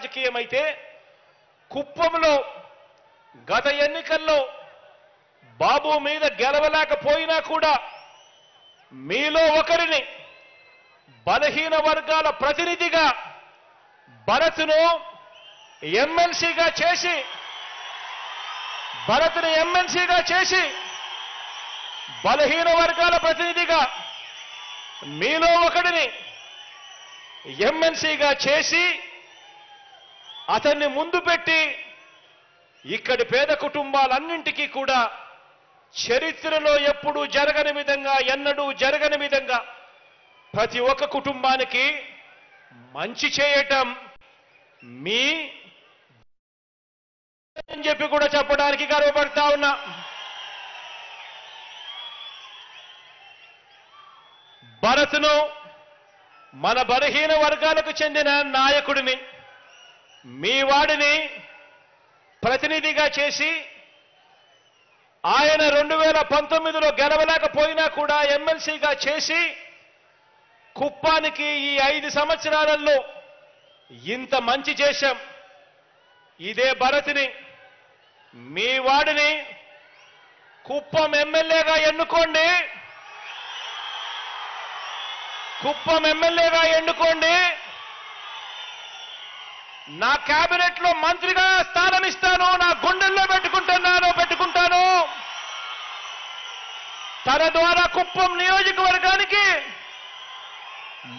రాజకీయమైతే కుప్పంలో గత ఎన్నికల్లో బాబు మీద గెలవలేకపోయినా కూడా మీలో ఒకరిని బలహీన వర్గాల ప్రతినిధిగా భరత్ను ఎమ్మెల్సీగా చేసి బలహీన వర్గాల ప్రతినిధిగా మీలో ఒకడిని ఎమ్మెల్సీగా చేసి అతన్ని ముందు పెట్టి ఇక్కడి పేద కుటుంబాలన్నింటికీ కూడా చరిత్రలో ఎప్పుడూ జరగని విధంగా ఎన్నడూ జరగని విధంగా ప్రతి ఒక్క కుటుంబానికి మంచి చేయటం మీ అని చెప్పి కూడా చెప్పడానికి గర్వపడతా ఉన్నా. భరత్ను మన బలహీన వర్గాలకు చెందిన నాయకుడిని మీ వాడిని ప్రతినిధిగా చేసి ఆయన 2019లో గెలవలేకపోయినా కూడా ఎమ్మెల్సీగా చేసి కుప్పానికి ఈ 5 సంవత్సరాలలో ఇంత మంచి చేశాం. ఇదే భరత్ని మీ వాడిని కుప్పం ఎమ్మెల్యేగా ఎన్నుకోండి. నా కేబినెట్ లో మంత్రిగా స్థానం ఇస్తాను. నా గుండెల్లో పెట్టుకుంటాను. తన ద్వారా కుప్పం నియోజకవర్గానికి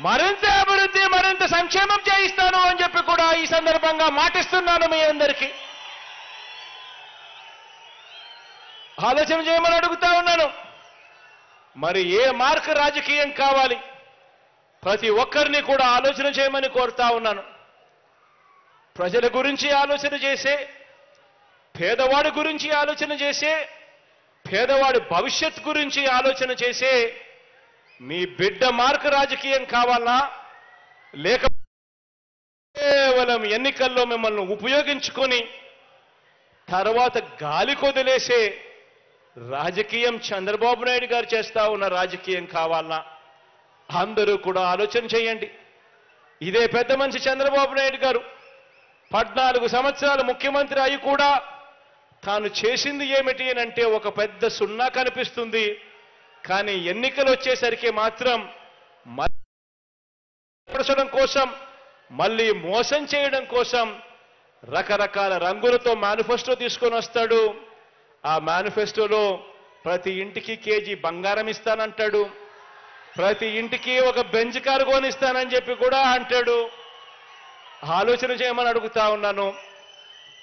మరింత అభివృద్ధి మరింత సంక్షేమం చేయిస్తాను అని చెప్పి కూడా ఈ సందర్భంగా మాటిస్తున్నాను. మీ అందరికీ ఆలోచన చేయమని అడుగుతా ఉన్నాను. మరి ఏ మార్క్ రాజకీయం కావాలి? ప్రతి ఒక్కరిని కూడా ఆలోచన చేయమని కోరుతా ఉన్నాను. ప్రజల గురించి ఆలోచన చేసే, పేదవాడి గురించి ఆలోచన చేసే, పేదవాడి భవిష్యత్ గురించి ఆలోచన చేసే మీ బిడ్డ మార్క్ రాజకీయం కావాలా, లేక కేవలం ఎన్నికల్లో మిమ్మల్ని ఉపయోగించుకొని తర్వాత గాలి కొదిలేసే రాజకీయం చంద్రబాబు నాయుడు గారు చేస్తా ఉన్న రాజకీయం కావాలా? అందరూ కూడా ఆలోచన చేయండి. ఇదే పెద్ద మనిషి చంద్రబాబు నాయుడు గారు 14 సంవత్సరాలు ముఖ్యమంత్రి అయి కూడా తాను చేసింది ఏమిటి అంటే ఒక పెద్ద సున్నా కనిపిస్తుంది. కానీ ఎన్నికలు వచ్చేసరికి మాత్రం మళ్ళీ కోసం, మళ్ళీ మోసం చేయడం కోసం రకరకాల రంగులతో మేనిఫెస్టో తీసుకొని వస్తాడు. ఆ మేనిఫెస్టోలో ప్రతి ఇంటికి కేజీ బంగారం ఇస్తానంటాడు, ప్రతి ఇంటికి ఒక బెంచ్ కారు కొనిస్తానని చెప్పి కూడా అంటాడు. ఆలోచన చేయమని అడుగుతా ఉన్నాను.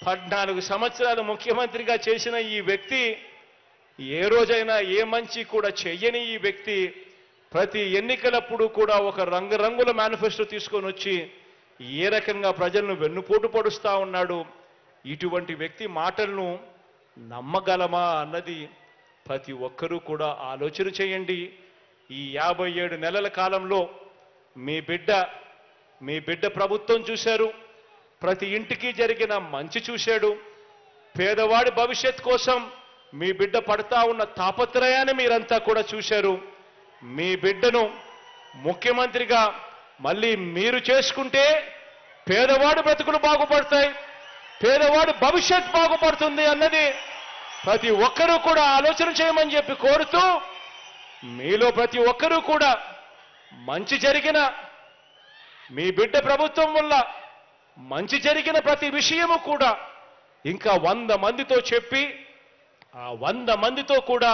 14 సంవత్సరాలు ముఖ్యమంత్రిగా చేసిన ఈ వ్యక్తి, ఏ రోజైనా ఏ మంచి కూడా చెయ్యని ఈ వ్యక్తి ప్రతి ఎన్నికలప్పుడు కూడా ఒక రంగురంగుల మేనిఫెస్టో తీసుకొని వచ్చి ఏ రకంగా ప్రజలను వెన్నుపోటు పొడుస్తా ఉన్నాడు. ఇటువంటి వ్యక్తి మాటలను నమ్మగలమా అన్నది ప్రతి ఒక్కరూ కూడా ఆలోచన చేయండి. ఈ 57 నెలల కాలంలో మీ బిడ్డ ప్రభుత్వం చూశారు. ప్రతి ఇంటికి జరిగిన మంచి చూశాడు. పేదవాడి భవిష్యత్ కోసం మీ బిడ్డ పడతా ఉన్న తాపత్రయాన్ని మీరంతా కూడా చూశారు. మీ బిడ్డను ముఖ్యమంత్రిగా మళ్ళీ మీరు చేసుకుంటే పేదవాడి బ్రతుకులు బాగుపడతాయి, పేదవాడి భవిష్యత్ బాగుపడుతుంది అన్నది ప్రతి ఒక్కరూ కూడా ఆలోచన చేయమని చెప్పి కోరుతూ, మీలో ప్రతి ఒక్కరూ కూడా మంచి జరిగిన మీ బిడ్డ ప్రభుత్వం వల్ల మంచి జరిగిన ప్రతి విషయము కూడా ఇంకా 100 మందితో చెప్పి ఆ 100 మందితో కూడా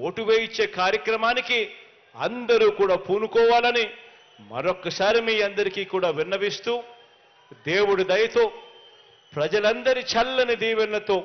ఓటు వేయించే కార్యక్రమానికి అందరూ కూడా పూనుకోవాలని మరొక్కసారి మీ అందరికీ కూడా విన్నవిస్తూ, దేవుడి దయతో ప్రజలందరి చల్లని దీవెనలతో